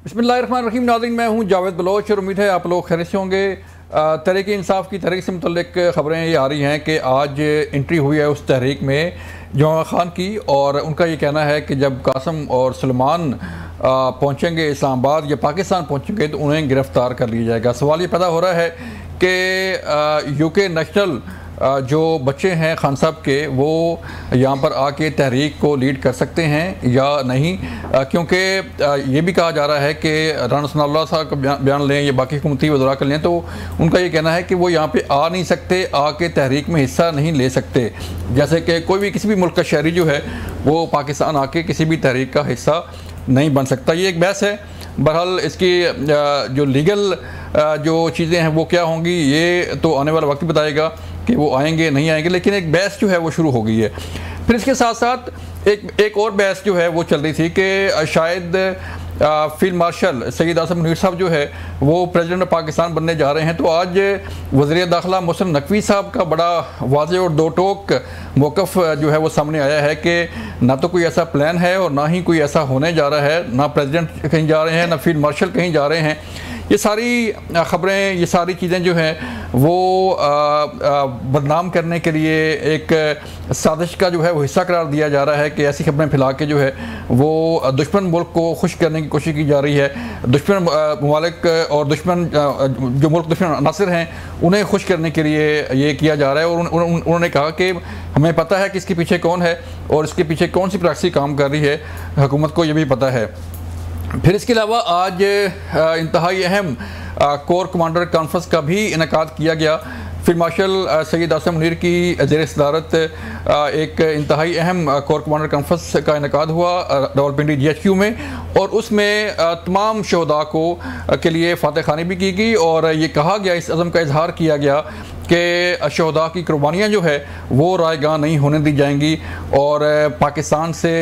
बिस्मिल्लाहिर्रहमानिर्रहीम। नाज़रीन, मैं हूँ जावेद बलोच और उम्मीद है आप लोग खैरियत से होंगे। तहरीक इंसाफ की तहरीक से मुतल्लिक ख़बरें ये आ रही हैं कि आज एंट्री हुई है उस तहरीक में जमा खान की, और उनका ये कहना है कि जब कासम और सलमान पहुँचेंगे इस्लामाबाद या पाकिस्तान पहुँचेंगे तो उन्हें गिरफ़्तार कर लिया जाएगा। सवाल ये पैदा हो रहा है कि यूके नेशनल जो बच्चे हैं खान साहब के, वो यहाँ पर आके तहरीक को लीड कर सकते हैं या नहीं, क्योंकि ये भी कहा जा रहा है कि राना सनाउल्लाह साहब का बयान लें या बाकी हुकूमती वज़रा का लें तो उनका ये कहना है कि वो यहाँ पे आ नहीं सकते, आके तहरीक में हिस्सा नहीं ले सकते। जैसे कि कोई भी किसी भी मुल्क का शहरी जो है वो पाकिस्तान आके किसी भी तहरीक का हिस्सा नहीं बन सकता। ये एक बहस है। बहरहाल इसकी जो लीगल जो चीज़ें हैं वो क्या होंगी ये तो आने वाला वक्त बताएगा कि वो आएंगे नहीं आएंगे, लेकिन एक बहस जो है वो शुरू हो गई है। फिर इसके साथ साथ एक और बहस जो है वो चल रही थी कि शायद फील्ड मार्शल सैयद आसिम मुनीर साहब जो है वो प्रेसिडेंट ऑफ पाकिस्तान बनने जा रहे हैं। तो आज वज़ीर दाखिला मोहसिन नकवी साहब का बड़ा वाज़ेह और दो टोक मौक़िफ़ जो है वो सामने आया है कि ना तो कोई ऐसा प्लान है और ना ही कोई ऐसा होने जा रहा है, ना प्रेसिडेंट कहीं जा रहे हैं ना फील्ड मार्शल कहीं जा रहे हैं। ये सारी ख़बरें, ये सारी चीज़ें जो हैं वो बदनाम करने के लिए एक साजिश का जो है वो हिस्सा करार दिया जा रहा है कि ऐसी खबरें फैला के जो है वो दुश्मन मुल्क को खुश करने की कोशिश की जा रही है। दुश्मन ममालिक और दुश्मन जो मुल्क दुश्मन अनासिर हैं उन्हें खुश करने के लिए ये किया जा रहा है। और उन्होंने कहा कि हमें पता है कि इसके पीछे कौन है और इसके पीछे कौन सी प्रॉक्सी काम कर रही है, हुकूमत को ये भी पता है। फिर इसके अलावा आज इंतहाई अहम कोर कमांडर कॉन्फ्रेंस का भी इनेकाद किया गया। फील्ड मार्शल सैयद आसिम मुनीर की ज़ेर सदारत एक इंतहाई अहम कोर कमांडर कॉन्फ्रेंस का इनेकाद हुआ रावलपिंडी GHQ में, और उसमें तमाम शहदा को के लिए फातह खानी भी की गई और ये कहा गया, इस अज़म का इजहार किया गया कि शहदा की कुर्बानियाँ जो है वो रायगाह नहीं होने दी जाएंगी और पाकिस्तान से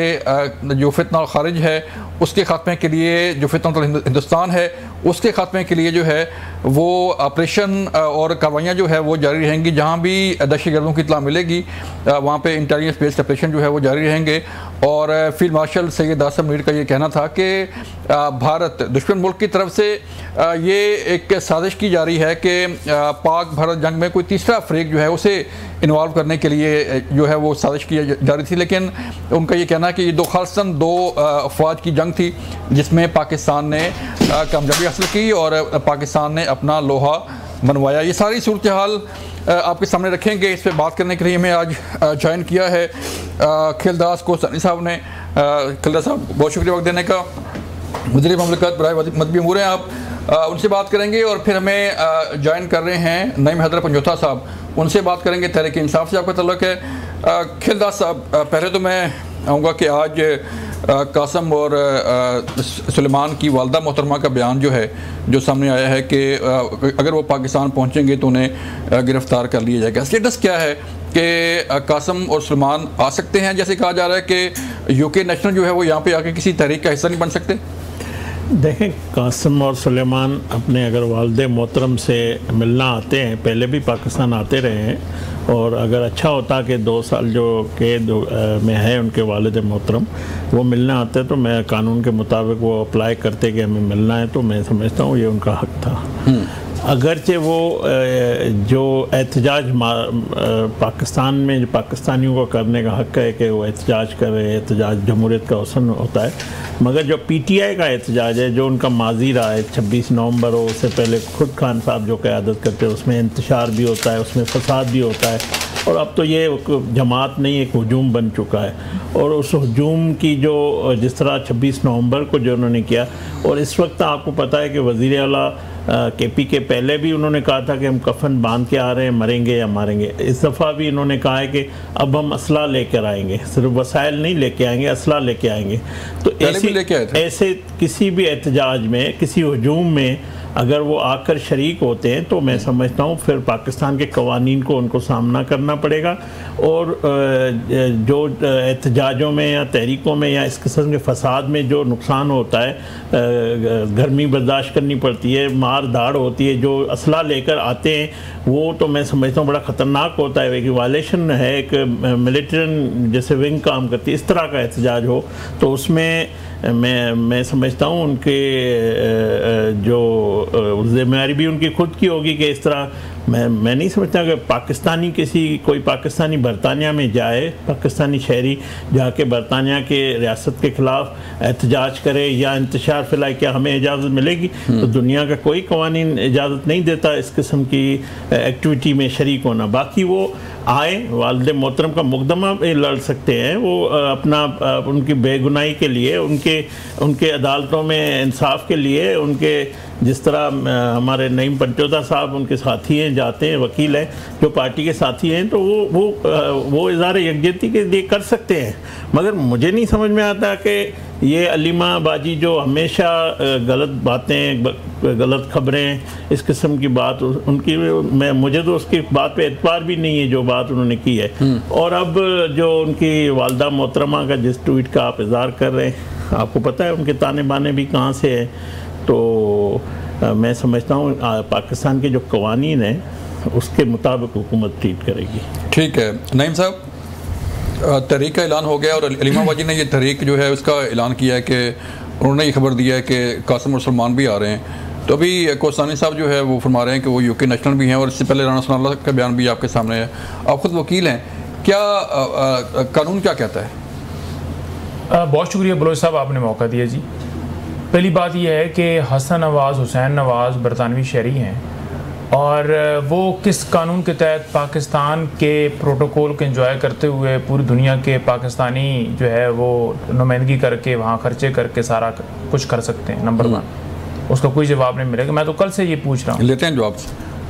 जो फितना खारिज है उसके ख़ात्मे के लिए, जो फितना हिंदुस्तान है उसके ख़ात्मे के लिए जो है वो ऑपरेशन और कार्रवाइयाँ जो है वो जारी रहेंगी। जहाँ भी दहशतगर्दों की इत्तला मिलेगी वहाँ पे इंटेलिजेंस बेस्ड ऑपरेशन जो है वो जारी रहेंगे। और फील्ड मार्शल सैयद आसिम मुनीर का ये कहना था कि भारत दुश्मन मुल्क की तरफ से ये एक साजिश की जा रही है कि पाक भारत जंग में कोई तीसरा फ्रेक जो है उसे इन्वॉल्व करने के लिए जो है वो साजिश की जा रही थी। लेकिन उनका ये कहना है कि ये खालिसन दो अफवाज की जंग थी जिसमें पाकिस्तान ने कामयाबी हासिल की और पाकिस्तान ने अपना लोहा मनवाया। ये सारी सूरत हाल आपके सामने रखेंगे। इस पर बात करने के लिए हमें आज ज्वाइन किया है खिलदास को सनी साहब ने। खिलदास साहब, बहुत शुक्रिया वक्त देने का। वज़ीर ममलकत बराए मदबी अमूर हैं आप, उनसे बात करेंगे। और फिर हमें ज्वाइन कर रहे हैं नईम हैदर पंजोथा साहब, उनसे बात करेंगे। तहरीक इंसाफ से आपका तल्लुक़ है। खिलदास साहब, पहले तो मैं आऊँगा कि आज कासम और सुलेमान की वालदा मोहतरमा का बयान जो है जो सामने आया है कि अगर वो पाकिस्तान पहुंचेंगे तो उन्हें गिरफ़्तार कर लिया जाएगा। स्टेटस क्या है कि कासम और सुलेमान आ सकते हैं? जैसे कहा जा रहा है कि यूके नेशनल जो है वो यहाँ पे आके किसी तहरीक का हिस्सा नहीं बन सकते। देखें, कासम और सुलेमान अपने अगर वालदे मोहतरम से मिलना आते हैं, पहले भी पाकिस्तान आते रहे हैं, और अगर अच्छा होता कि 2 साल जो कैद में है उनके वालिद मोहतरम वो मिलने आते तो मैं कानून के मुताबिक वो अप्लाई करते कि हमें मिलना है, तो मैं समझता हूँ ये उनका हक था। अगरचे वो जो एहतजाज पाकिस्तान में जो पाकिस्तानियों को करने का हक है कि वो एहतजाज करे, एहतजाज जमहूरियत का हुस्न होता है, मगर जो PTI का एहतजाज है जो उनका माजी रहा है 26 नवंबर हो, उससे पहले खुद खान साहब जो क़यादत करते हैं उसमें इंतशार भी होता है, उसमें फसाद भी होता है, और अब तो ये जमात नहीं एक हजूम बन चुका है। और उस हजूम की जो जिस तरह 26 नवंबर को जो उन्होंने किया, और इस वक्त आपको पता है कि वज़ीर आला KP के पहले भी उन्होंने कहा था कि हम कफन बांध के आ रहे हैं, मरेंगे या मारेंगे। इस दफ़ा भी इन्होंने कहा है कि अब हम असला लेकर आएंगे, सिर्फ वसाइल नहीं लेके आएंगे, असला लेके आएंगे। तो ऐसे किसी भी एहतजाज में, किसी हजूम में अगर वो आकर शरीक होते हैं तो मैं समझता हूँ फिर पाकिस्तान के कवानीन को उनको सामना करना पड़ेगा, और जो एहतजाजों में या तहरीकों में या इस किस्म के फसाद में जो नुकसान होता है, गर्मी बर्दाश्त करनी पड़ती है, मार धाड़ होती है, जो असला लेकर आते हैं वो तो मैं समझता हूँ बड़ा ख़तरनाक होता है। एक वायलेशन है, एक मिलिट्री जैसे विंग काम करती है, इस तरह का एहतजाज हो तो उसमें मैं समझता हूँ उनके जो जिम्मेदारी भी उनकी खुद की होगी कि इस तरह मैं नहीं समझता कि पाकिस्तानी कोई पाकिस्तानी बरतानिया में जाए, पाकिस्तानी शहरी जाके बरतानिया के रियासत के ख़िलाफ़ एहतजाज करे या इंतशार फैलाए, क्या हमें इजाज़त मिलेगी? तो दुनिया का कोई कवानीन इजाज़त नहीं देता इस किस्म की एक्टिविटी में शरीक होना। बाकी वो आए, वालिद मोहतरम का मुकदमा लड़ सकते हैं, वो अपना उनकी बेगुनाही के लिए, उनके अदालतों में इंसाफ के लिए, उनके जिस तरह हमारे नईम पंचोदा साहब उनके साथी हैं, जाते हैं, वकील हैं जो पार्टी के साथी हैं, तो वो इज़हार यकजहती के लिए कर सकते हैं। मगर मुझे नहीं समझ में आता कि ये अलीमा बाजी जो हमेशा गलत बातें, गलत खबरें, इस किस्म की बात उनकी, मुझे तो उसकी बात पे एतबार भी नहीं है जो बात उन्होंने की है। और अब जो उनकी वालदा मोहतरमा का जिस ट्वीट का आप इज़हार कर रहे हैं, आपको पता है उनके ताने बाने भी कहाँ से हैं। तो मैं समझता हूँ पाकिस्तान के जो कवानीन हैं उसके मुताबिक हुकूमत ट्रीट करेगी। ठीक है नईम साहब, तहरीक का ऐलान हो गया और अलीमा बाजी ने ये तहरीक जो है उसका ऐलान किया है कि उन्होंने ये खबर दिया है कि कासिम और सलमान भी आ रहे हैं। तो अभी कोसानी साहब जो है वो फरमा रहे हैं कि वो यूके नेशनल भी हैं और इससे पहले राना सनाउल्लाह का बयान भी आपके सामने है, आप खुद वकील हैं, क्या कानून क्या कहता है? बहुत शुक्रिया बलोच साहब, आपने मौका दिया जी। पहली बात यह है कि हसन नवाज़, हुसैन नवाज़ बरतानवी शहरी हैं और वो किस कानून के तहत पाकिस्तान के प्रोटोकॉल को एंजॉय करते हुए पूरी दुनिया के पाकिस्तानी जो है वो नुमाइंदगी करके वहाँ खर्चे करके सारा कुछ कर सकते हैं। नंबर 1, उसका कोई जवाब नहीं मिलेगा। मैं तो कल से ये पूछ रहा हूँ, लेते हैं जवाब।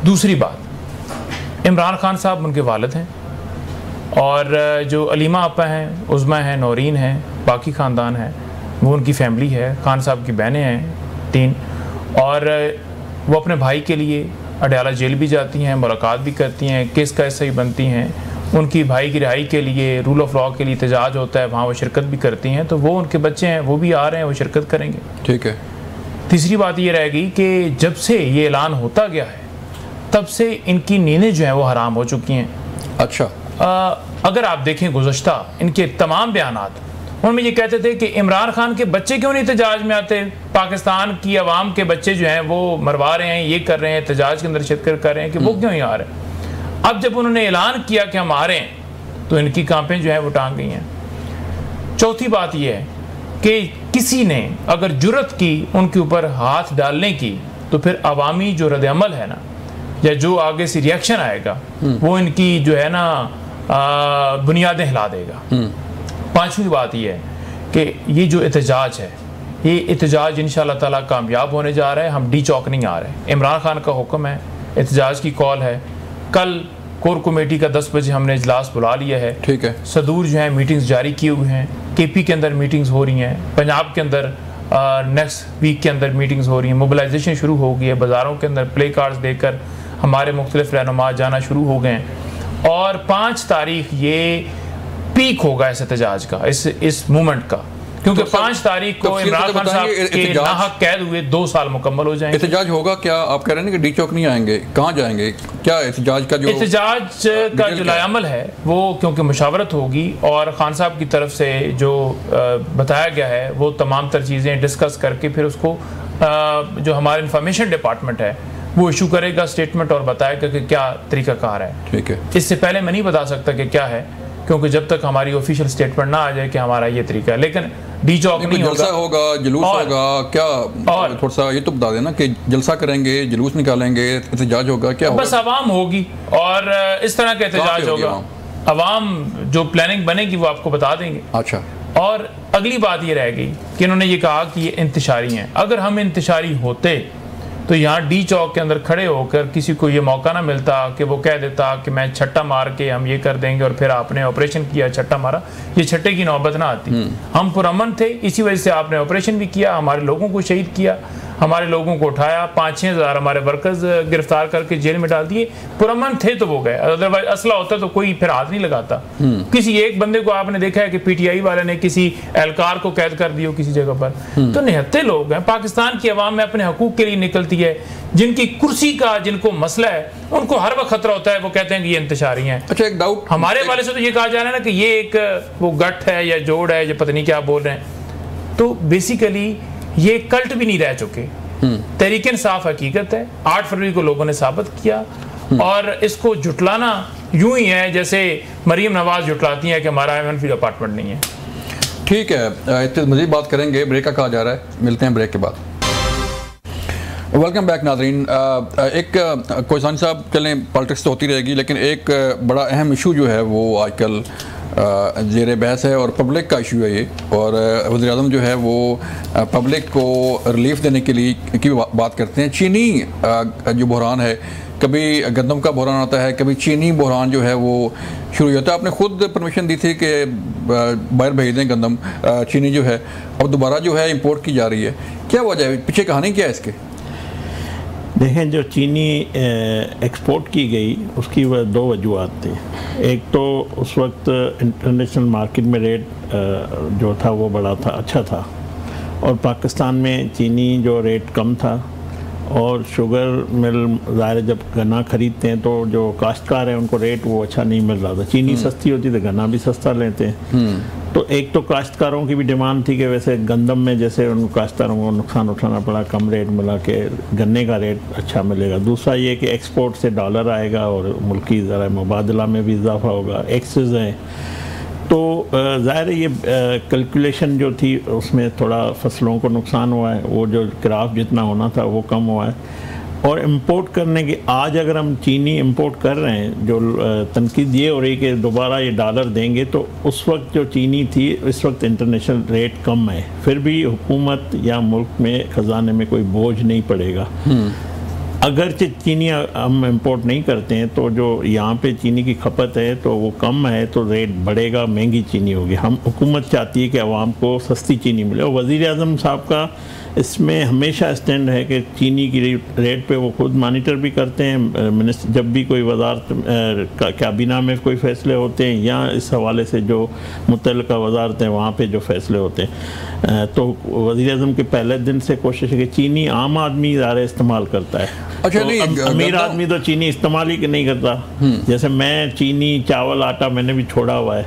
दूसरी बात, इमरान खान साहब उनके वालिद हैं और जो अलीमा आपा हैं, उज़मा हैं, नौरीन हैं, बाकी ख़ानदान है, वो उनकी फैमिली है। खान साहब की बहनें हैं 3 और वो अपने भाई के लिए अडयाला जेल भी जाती हैं, मुलाकात भी करती हैं, केस का ऐसा ही बनती हैं। उनकी भाई की रिहाई के लिए, रूल ऑफ लॉ के लिए एहतजाज होता है, वहाँ वो शिरकत भी करती हैं। तो वो उनके बच्चे हैं, वो भी आ रहे हैं, वो शिरकत करेंगे। ठीक है। तीसरी बात ये रहेगी कि जब से ये ऐलान होता गया है तब से इनकी नींदें जो हैं वो हराम हो चुकी हैं। अच्छा। अगर आप देखें गुज़श्ता इनके तमाम बयानात, उनमें ये कहते थे कि इमरान खान के बच्चे क्यों नहीं एहतजाज में आते, पाकिस्तान की आवाम के बच्चे जो हैं वो मरवा रहे हैं, ये कर रहे हैं, एहतजाज के अंदर शिरकत कर रहे हैं, कि वो क्यों नहीं आ रहे। अब जब उन्होंने ऐलान किया कि हम आ रहे हैं तो इनकी कांपें जो है वो टांग गई हैं। चौथी बात यह है कि किसी ने अगर जुर्रत की उनके ऊपर हाथ डालने की, तो फिर अवामी जो रद्द-ए-अमल है ना, या जो आगे से रिएक्शन आएगा, वो इनकी जो है ना बुनियादें हिला देगा। पांचवी बात यह है कि ये जो एहतजाज है, ये एहतजाज इंशाअल्लाह ताला कामयाब होने जा रहा है। हम डी चौक नहीं आ रहे। इमरान खान का हुक्म है, एहतजाज की कॉल है। कल कोर कमेटी का 10 बजे हमने इजलास बुला लिया है। ठीक है। सदूर जो है मीटिंग्स जारी किए हुए हैं, KP के अंदर मीटिंग्स हो रही हैं, पंजाब के अंदर नेक्स्ट वीक के अंदर मीटिंग्स हो रही हैं, मोबिलाइजेशन शुरू हो गई है, बाज़ारों के अंदर प्ले कार्ड्स देकर हमारे मुख्तलिफ रहनुमा जाना शुरू हो गए हैं। और 5 तारीख ये पीक होगा इस एहतजाज का, इस मूवमेंट का, क्योंकि 5 तारीख को इमरान खान साहब के नाहक कैद हुए 2 साल मुकम्मल हो जाएंगे। एहतजाज होगा क्या? आप कह रहे हैं कि डी चौक नहीं आएंगे, कहाँ जाएंगे? क्या एहतजाज का जो लायामल है वो, क्योंकि मुशावरत होगी और खान साहब की तरफ से जो बताया गया है वो तमाम तर चीज़ें डिस्कस करके फिर उसको जो हमारा इंफॉर्मेशन डिपार्टमेंट है वो इशू करेगा स्टेटमेंट और बताएगा कि क्या तरीक़ाकार है। ठीक है। इससे पहले मैं नहीं बता सकता कि क्या है, क्योंकि जब तक हमारी ऑफिशियल स्टेटमेंट ना आ जाए कि हमारा ये तरीका है। लेकिन डी चौक नहीं होगा, जलसा होगा, जुलूस होगा, क्या और थोड़ा सा ये तो बता देना कि जलसा करेंगे, जुलूस निकालेंगे, एहतजाज होगा, क्या होगा? बस आवाम होगी और इस तरह का एहतजाज होगा। आवाम जो प्लानिंग बनेगी वो आपको बता देंगे। अच्छा। और अगली बात ये रह गई कि इन्होंने ये कहा कि ये इंतशारी हैं। अगर हम इंतशारी होते तो यहाँ डी चौक के अंदर खड़े होकर किसी को ये मौका ना मिलता कि वो कह देता कि मैं छट्टा मार के हम ये कर देंगे और फिर आपने ऑपरेशन किया, छट्टा मारा, ये छट्टे की नौबत ना आती। हम पुरअमन थे, इसी वजह से आपने ऑपरेशन भी किया, हमारे लोगों को शहीद किया, हमारे लोगों को उठाया, 5-6 हज़ार हमारे वर्कर्स गिरफ्तार करके जेल में डाल दिए। पुरअमन थे तो वो गए, अदरवाइज असला होता तो कोई फिर हाथ नहीं लगाता। किसी एक बंदे को आपने देखा है कि PTI वाले ने किसी एहलकार को कैद कर दिया किसी जगह पर? तो निहत्ते लोग हैं। पाकिस्तान की आवाम में अपने हकूक के लिए निकलती है, जिनकी कुर्सी का जिनको मसला है उनको हर वक्त खतरा होता है, वो कहते हैं कि ये इंतशारी हैं। अच्छा, एक डाउट हमारे वाले से तो ये कहा जा रहा है ना कि ये एक वो गठ है या जोड़ है, ये पता नहीं क्या बोल रहे हैं। तो बेसिकली ये कल्ट भी नहीं रह चुके। तहरीक इंसाफ हकीकत है, 8 फरवरी को लोगों ने साबित किया, और इसको जुटलाना यूं ही है जैसे मरीम नवाज जुटलाती है कि हमारा एवन फील्ड अपार्टमेंट नहीं है। ठीक है, इतने मज़ीद बात करेंगे, ब्रेक का कहा जा रहा है, मिलते हैं ब्रेक के बाद। वेलकम बैक नाज़रीन। एक कोहसानी साहब, चलें पॉलिटिक्स तो होती रहेगी, लेकिन एक बड़ा अहम इशू जो है वो आजकल ज़ेर बहस है और पब्लिक का इशू है ये, और वज़ीर-ए-आज़म जो है वो पब्लिक को रिलीफ देने के लिए की बात करते हैं। चीनी जो बहरान है, कभी गंदम का बहरान आता है, कभी चीनी बहरान जो है वो शुरू होता है। आपने खुद परमिशन दी थी कि बाहर भेज दें गंदम, चीनी जो है अब दोबारा जो है इंपोर्ट की जा रही है, क्या वजह है, पीछे कहानी क्या है इसके? देखें, जो चीनी एक्सपोर्ट की गई उसकी 2 वजूहत थी। एक तो उस वक्त इंटरनेशनल मार्केट में रेट जो था वो बड़ा था, अच्छा था, और पाकिस्तान में चीनी जो रेट कम था, और शुगर मिल ज़ाहिर जब गन्ना ख़रीदते हैं तो जो काश्तकार हैं उनको रेट वो अच्छा नहीं मिल रहा था। चीनी सस्ती होती तो गन्ना भी सस्ता लेते हैं। तो एक तो काश्तकारों की भी डिमांड थी कि वैसे गंदम में जैसे उन काश्तकारों को नुकसान उठाना पड़ा, कम रेट मिला के गन्ने का रेट अच्छा मिलेगा। दूसरा ये कि एक्सपोर्ट से डॉलर आएगा और मुल्की ज़रा मुबादला में भी इजाफा होगा, एक्सेस हैं। तो ज़ाहिर ये कैलकुलेशन जो थी उसमें थोड़ा फसलों को नुकसान हुआ है, वो जो क्राप जितना होना था वो कम हुआ है। और इंपोर्ट करने की, आज अगर हम चीनी इंपोर्ट कर रहे हैं, जो तनकीद ये हो रही कि दोबारा ये डॉलर देंगे, तो उस वक्त जो चीनी थी इस वक्त इंटरनेशनल रेट कम है, फिर भी हुकूमत या मुल्क में ख़जाने में कोई बोझ नहीं पड़ेगा। अगरचे चीनी हम इंपोर्ट नहीं करते हैं तो जो यहाँ पे चीनी की खपत है तो वो कम है, तो रेट बढ़ेगा, महंगी चीनी होगी। हम हुकूमत चाहती है कि आवाम को सस्ती चीनी मिले, और वज़ीर-ए-आज़म साहब का इसमें हमेशा स्टैंड है कि चीनी की रेट पे वो खुद मॉनिटर भी करते हैं। मिनिस्टर जब भी कोई वजारत काबीना में कोई फ़ैसले होते हैं या इस हवाले से जो मुतल्लिका वजारत हैं वहाँ पे जो फ़ैसले होते हैं, तो वज़ीर-ए-आज़म के पहले दिन से कोशिश है कि चीनी आम आदमी ज़्यादा इस्तेमाल करता है। अच्छा, तो नहीं, अमीर आदमी तो चीनी इस्तेमाल ही नहीं करता। जैसे मैं चीनी, चावल, आटा मैंने भी छोड़ा हुआ है।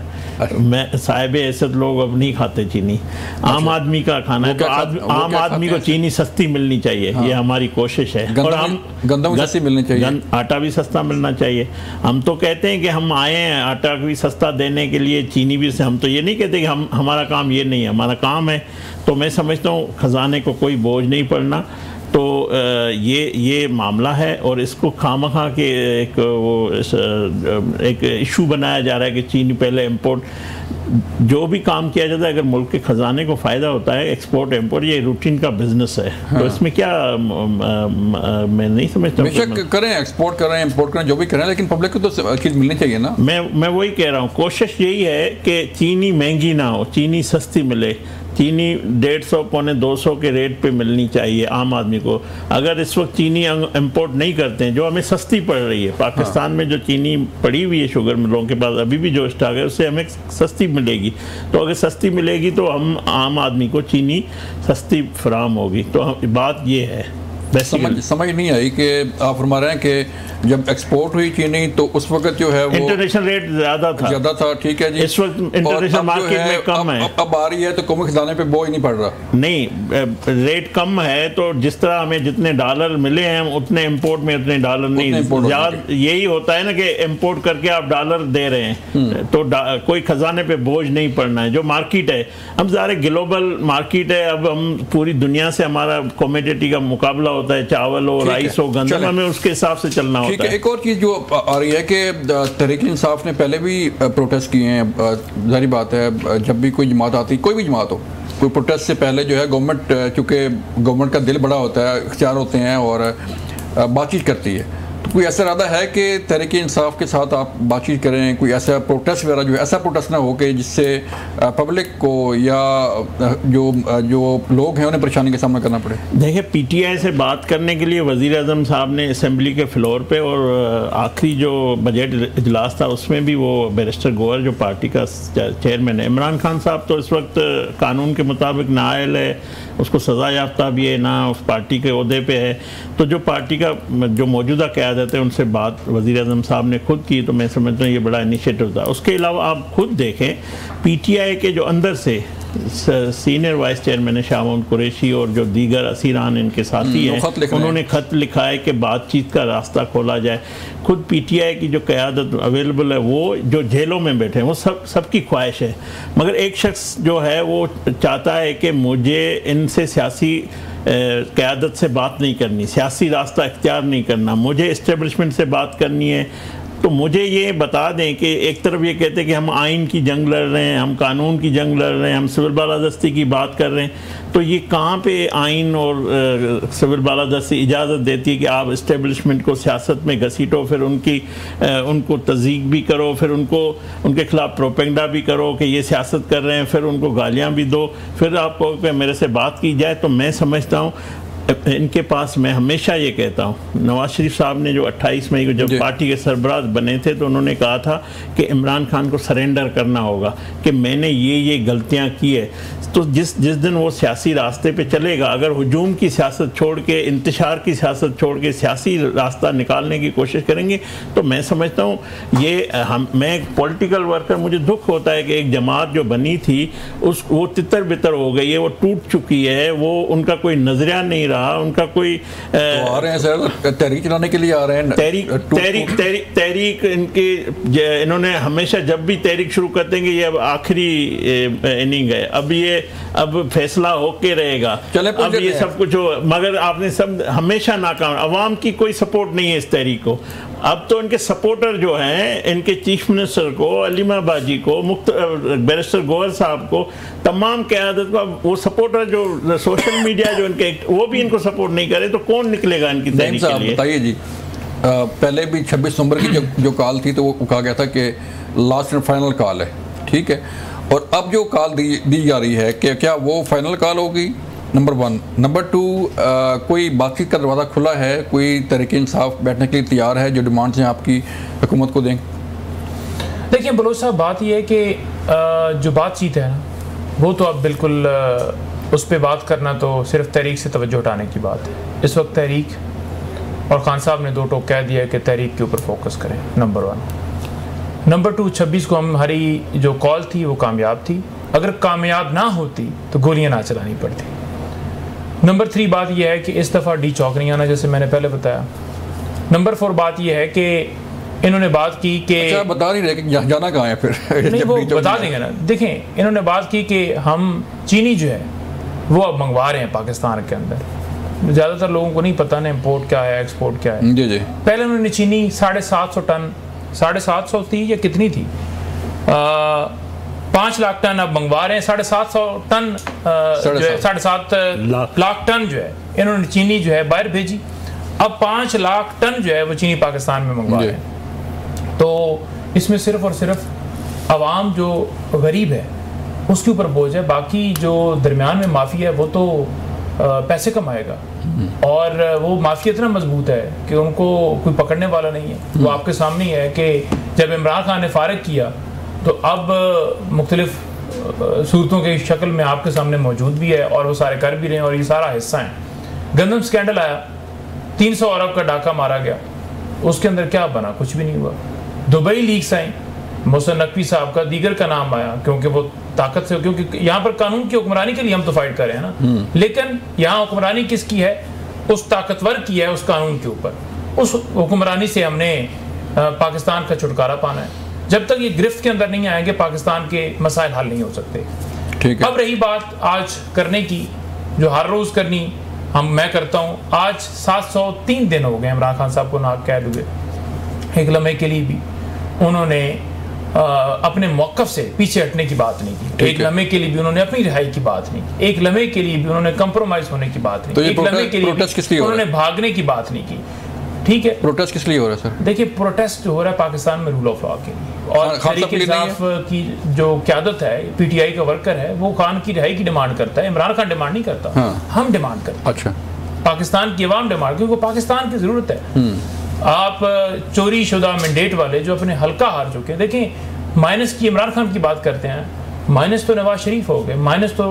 मैं साहिब हैसियत लोग अब नहीं खाते चीनी, आम आदमी का खाना है। तो आम आदमी को चीनी सस्ती मिलनी चाहिए, ये हमारी कोशिश है। और हम गंदम सस्ती मिलनी चाहिए, आटा भी सस्ता मिलना चाहिए। हम तो कहते हैं कि हम आए हैं आटा भी सस्ता देने के लिए, चीनी भी से। हम तो ये नहीं कहते कि हमारा काम ये नहीं है, हमारा काम है। तो मैं समझता हूँ खजाने को कोई बोझ नहीं पड़ना। तो ये मामला है, और इसको खामखा के एक इशू बनाया जा रहा है कि चीनी पहले इंपोर्ट, जो भी काम किया जाता है अगर मुल्क के ख़जाने को फ़ायदा होता है, एक्सपोर्ट इंपोर्ट ये रूटीन का बिजनेस है। हाँ। तो इसमें क्या मैं नहीं समझता। बेशक करें, एक्सपोर्ट करें, इंपोर्ट करें, जो भी करें, लेकिन पब्लिक को तो चीज़ मिलनी चाहिए ना। मैं वही कह रहा हूँ, कोशिश यही है कि चीनी महंगी ना हो, चीनी सस्ती मिले। चीनी 150 पौने 200 के रेट पे मिलनी चाहिए आम आदमी को। अगर इस वक्त चीनी इंपोर्ट नहीं करते हैं, जो हमें सस्ती पड़ रही है, पाकिस्तान में जो चीनी पड़ी हुई है शुगर मिलों के पास, अभी भी जो स्टॉक है उससे हमें सस्ती मिलेगी। तो अगर सस्ती मिलेगी तो हम आम आदमी को चीनी सस्ती फराम होगी। तो बात ये है। समझ नहीं आई कि आप फरमा रहे हैं कि जब एक्सपोर्ट हुई चीनी तो उस वक्त जो है वो इंटरनेशनल रेट ज्यादा था। ठीक है जी, इस वक्त इंटरनेशनल मार्केट में कम है। अब आ रही है तो कौमी खजाने पे बोझ नहीं पड़ रहा। नहीं, रेट कम है तो जिस तरह हमें जितने डॉलर मिले हैं उतने इंपोर्ट में उतने डॉलर नहीं। यही होता है ना कि इंपोर्ट करके आप डॉलर दे रहे हैं तो कोई खजाने पे बोझ नहीं पड़ना है। जो मार्केट है, हम ज़ाहिर ग्लोबल मार्केट है, अब हम पूरी दुनिया से हमारा कमोडिटी का मुकाबला होता है, चावल हो, राइस हो, गंदम, हमें उसके हिसाब से चलना होता है। एक और चीज़ जो आ रही है कि तहरीक इंसाफ ने पहले भी प्रोटेस्ट किए हैं। जारी बात है, जब भी कोई जमात आती, कोई भी जमात हो, कोई प्रोटेस्ट से पहले जो है गवर्नमेंट, चूँकि गवर्नमेंट का दिल बड़ा होता है, इख्तियार होते हैं और बातचीत करती है। तो कोई ऐसा इरादा है कि तहरीक इंसाफ के साथ आप बातचीत करें, कोई ऐसा प्रोटेस्ट वगैरह जो है, ऐसा प्रोटेस्ट ना हो कि जिससे पब्लिक को या जो लोग हैं उन्हें परेशानी का सामना करना पड़े? देखिए, पीटीआई से बात करने के लिए वज़ीर-ए-आज़म साहब ने असेंबली के फ्लोर पे, और आखिरी जो बजट इजलास था उसमें भी वो बैरिस्टर गोहर जो पार्टी का चेयरमैन है, इमरान खान साहब तो इस वक्त कानून के मुताबिक नाअहल है, उसको सज़ा याफ्ता भी है, ना उस पार्टी के ओहदे पे है। तो जो पार्टी का जो मौजूदा क़यादत है उनसे बात वज़ीर-ए-आज़म साहब ने खुद की, तो मैं समझता हूँ ये बड़ा इनिशिएटिव था। उसके अलावा आप खुद देखें, पीटीआई के जो अंदर से सीनियर वाइस चेयरमैन है शाह महमूद कुरैशी और जो दीगर असीरान इनके साथी हैं, उन्होंने खत लिखा है कि बातचीत का रास्ता खोला जाए। खुद पीटीआई की जो क़यादत अवेलेबल है, वो जो जेलों में बैठे हैं, वो सबकी ख्वाहिश है, मगर एक शख्स जो है वो चाहता है कि मुझे इनसे सियासी क़यादत से बात नहीं करनी, सियासी रास्ता इख्तियार नहीं करना, मुझे इस्टेब्लिशमेंट से बात करनी है। तो मुझे ये बता दें कि एक तरफ ये कहते हैं कि हम आइन की जंग लड़ रहे हैं, हम कानून की जंग लड़ रहे हैं, हम सिविल बालादस्ती की बात कर रहे हैं, तो ये कहाँ पे आइन और सिविल बालादस्ती इजाज़त देती है कि आप इस्टेब्लिशमेंट को सियासत में घसीटो, फिर उनको तज़ीक भी करो, फिर उनके खिलाफ प्रोपेगेंडा भी करो कि ये सियासत कर रहे हैं, फिर उनको गालियाँ भी दो, फिर आपको कि मेरे से बात की जाए। तो मैं समझता हूँ इनके पास, मैं हमेशा ये कहता हूँ, नवाज शरीफ साहब ने जो 28 मई को जब पार्टी के सरबराह बने थे तो उन्होंने कहा था कि इमरान खान को सरेंडर करना होगा कि मैंने ये गलतियाँ की है। तो जिस दिन वो सियासी रास्ते पे चलेगा, अगर हुजूम की सियासत छोड़ के, इंतशार की सियासत छोड़ के सियासी रास्ता निकालने की कोशिश करेंगे, तो मैं समझता हूँ मैं एक पॉलिटिकल वर्कर, मुझे दुख होता है कि एक जमात जो बनी थी वो तितर बितर हो गई है, वो टूट चुकी है, वो उनका कोई नजरिया नहीं रहा, उनका कोई तो आ रहे हैं सर, तहरीक चलाने के लिए आ रहे हैं। तहरीक इन्होंने हमेशा जब भी तहरीक शुरू करते हैं कि ये अब आखिरी इनिंग है, अब फैसला होके रहेगा, अब ये सब कुछ हो, मगर आपने सब हमेशा नाकाम, अवाम की कोई सपोर्ट नहीं है इस तहरीक को। अब तो इनके सपोर्टर जो हैं, इनके चीफ मिनिस्टर को, अलीमा बाजी को, बैरिस्टर गोयल साहब को, तमाम क़यादत को, वो सपोर्टर जो सोशल मीडिया जो इनके, वो भी इनको सपोर्ट नहीं करे, तो कौन निकलेगा इनकी तहरीक के लिए? बताइए जी, पहले भी 26 नवंबर की जो कॉल थी तो वो कहा गया था कि लास्ट एंड फाइनल कॉल है, ठीक है, और अब जो कॉल दी जा रही है कि क्या वो फाइनल कॉल होगी? नंबर 1। नंबर 2, कोई बातचीत का दरवाज़ा खुला है, कोई तहरीक इंसाफ बैठने के लिए तैयार है, जो डिमांड्स हैं आपकी हुकूमत को दें? देखिए बलोच साहब, बात यह है कि जो बातचीत है ना, वो तो अब बिल्कुल उस पर बात करना तो सिर्फ तहरीक से तवज्जो हटाने की बात है। इस वक्त तहरीक और खान साहब ने 2 टोक कह दिया है कि तहरीक के ऊपर फोकस करें, नंबर 1। नंबर 2, 26 को हमारी जो कॉल थी वो कामयाब थी, अगर कामयाब ना होती तो गोलियां ना चलानी पड़ती। नंबर 3 बात यह है कि इस दफ़ा डी चौक नहीं आना, जैसे मैंने पहले बताया। नंबर 4 बात यह है कि इन्होंने बात की कि अच्छा, बता नहीं रहे कि जाना कहाँ है फिर नहीं, वो बता देंगे ना। देखें, इन्होंने बात की कि हम चीनी जो है वो अब मंगवा रहे हैं पाकिस्तान के अंदर। ज़्यादातर लोगों को नहीं पता ना इम्पोर्ट क्या है, एक्सपोर्ट क्या है। जी जी। पहले उन्होंने चीनी 750 टन, 750 थी या कितनी थी, 5 लाख टन अब मंगवा रहे हैं। 750 टन जो है, 7.5 लाख टन जो है इन्होंने चीनी जो है बाहर भेजी। अब 5 लाख टन जो है वो चीनी पाकिस्तान में मंगवा रहे हैं। तो इसमें सिर्फ और सिर्फ आवाम जो गरीब है उसके ऊपर बोझ है, बाकी जो दरमियान में माफिया है वो तो पैसे कमाएगा, और वो माफिया इतना मजबूत है कि उनको कोई पकड़ने वाला नहीं है। वो आपके सामने ही है कि जब इमरान खान ने फारिग किया तो अब मुख्तलिफ सूरतों की शक्ल में आपके सामने मौजूद भी है, और वो सारे कर भी रहे हैं, और ये सारा हिस्सा है। गंदम स्कैंडल आया, 300 अरब का डाका मारा गया, उसके अंदर क्या बना? कुछ भी नहीं हुआ। दुबई लीक्स आई, मोहसिन नकवी साहब का, दीगर का नाम आया, क्योंकि वो ताकत से, क्योंकि यहाँ पर कानून की हुक्मरानी के लिए हम तो फाइट कर रहे हैं ना, लेकिन यहाँ हुक्मरानी किसकी है? उस ताकतवर की है, उस कानून के ऊपर। उस हुक्मरानी से हमने पाकिस्तान का छुटकारा पाना है। जब तक ये गिरफ्त के अंदर नहीं आएंगे, पाकिस्तान के मसाइल हल नहीं हो सकते। ठीक है। अब रही बात आज करने की, जो हर रोज करनी मैं करता हूँ। आज 703 दिन हो गए इमरान खान साहब को नाक कैद हुए। एक लम्हे के लिए भी उन्होंने अपने मौक़िफ़ से पीछे हटने की बात नहीं की। एक लम्हे के लिए भी उन्होंने अपनी रिहाई की बात नहीं की। एक लम्हे के लिए भी उन्होंने कंप्रोमाइज होने की बात नहीं की। एक लम्हे के लिए भी उन्होंने भागने की बात नहीं की। ठीक है, प्रोटेस्ट किस लिए हो रहा है सर? देखिए, प्रोटेस्ट जो हो रहा है पाकिस्तान में रूल ऑफ लॉ के लिए, और तहरीक इंसाफ की जो क़यादत है, पीटीआई का वर्कर है, वो खान की रिहाई की डिमांड करता है। इमरान खान डिमांड नहीं करता। हाँ। हम डिमांड करते हैं। अच्छा, पाकिस्तान की अवाम डिमांड, क्योंकि पाकिस्तान की जरूरत है। आप चोरी शुदा मैंडेट वाले जो अपने हल्का हार चुके हैं, देखें, माइनस की इमरान खान की बात करते हैं, माइनस तो नवाज शरीफ हो गए, माइनस तो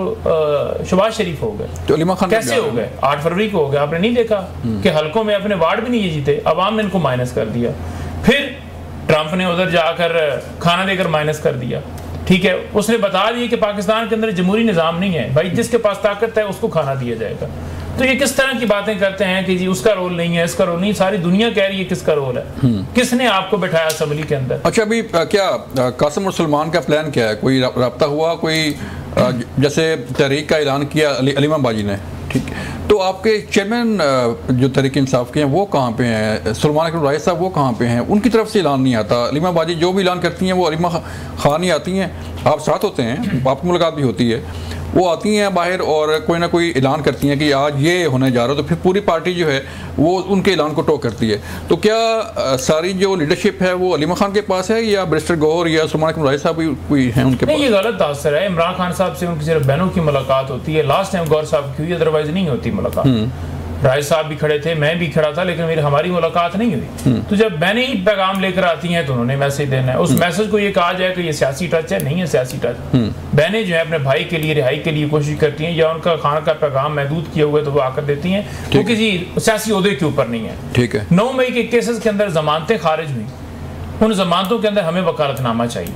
शहबाज शरीफ हो गए, तो अलीमा खान कैसे हो गए? 8 फरवरी को हो गए। आपने नहीं देखा कि हल्कों में अपने वार्ड भी नहीं ये जीते, अवाम ने इनको माइनस कर दिया। फिर ट्रंप ने उधर जाकर खाना देकर माइनस कर दिया। ठीक है, उसने बता दिया कि पाकिस्तान के अंदर जमहूरी निज़ाम नहीं है भाई, जिसके पास ताकत है उसको खाना दिया जाएगा। तो ये किस तरह की बातें करते हैं कि जी उसका रोल नहीं है, इसका रोल नहीं, सारी दुनिया कह रही है किसका रोल है, किसने आपको बैठाया असेंबली के अंदर। अच्छा, अभी क्या कासिम और सलमान का प्लान क्या है? कोई रब्ता हुआ? कोई जैसे तहरीक का ऐलान किया अलीमा बाजी ने, ठीक, तो आपके चेयरमैन जो तहरीक इंसाफ के हैं वो कहाँ पे हैं? सलमान राय साहब वो कहाँ पे हैं? उनकी तरफ से ऐलान नहीं आता। अलीमा बाजी जो भी ऐलान करती हैं वो अलीमा खान ही आती हैं, आप साथ होते हैं, आपकी मुलाकात भी होती है, वो आती हैं बाहर और कोई ना कोई ऐलान करती हैं कि आज ये होने जा रहा है, तो फिर पूरी पार्टी जो है वो उनके ऐलान को टो करती है। तो क्या सारी जो लीडरशिप है वो अलीमा खान के पास है या बैरिस्टर गौहर या सलमान राय साहब कोई हैं उनके पास? ये गलत तासर है। इमरान खान साहब से उनकी सिर्फ बहनों की मुलाकात होती है, लास्ट टाइम गौर साहब की हुई, अदरवाइज नहीं होती मुलाकात। राय साहब भी खड़े थे, मैं भी खड़ा था, लेकिन हमारी मुलाकात नहीं हुई। तो जब बहनें ही पैगाम लेकर आती हैं तो उन्होंने मैसेज देना है, उस मैसेज को ये कहा जाए कि ये सियासी टच है, नहीं है सियासी टच। बहनें जो है अपने भाई के लिए रिहाई के लिए कोशिश करती हैं, या उनका खाना का पैगाम महदूद किए हुए तो वो आकर देती हैं, वो किसी सियासी ओहदे के ऊपर नहीं है। ठीक है, 9 मई के केसेस के अंदर जमानतें खारिज हुई, उन जमानतों के अंदर हमें वकालतनामा चाहिए,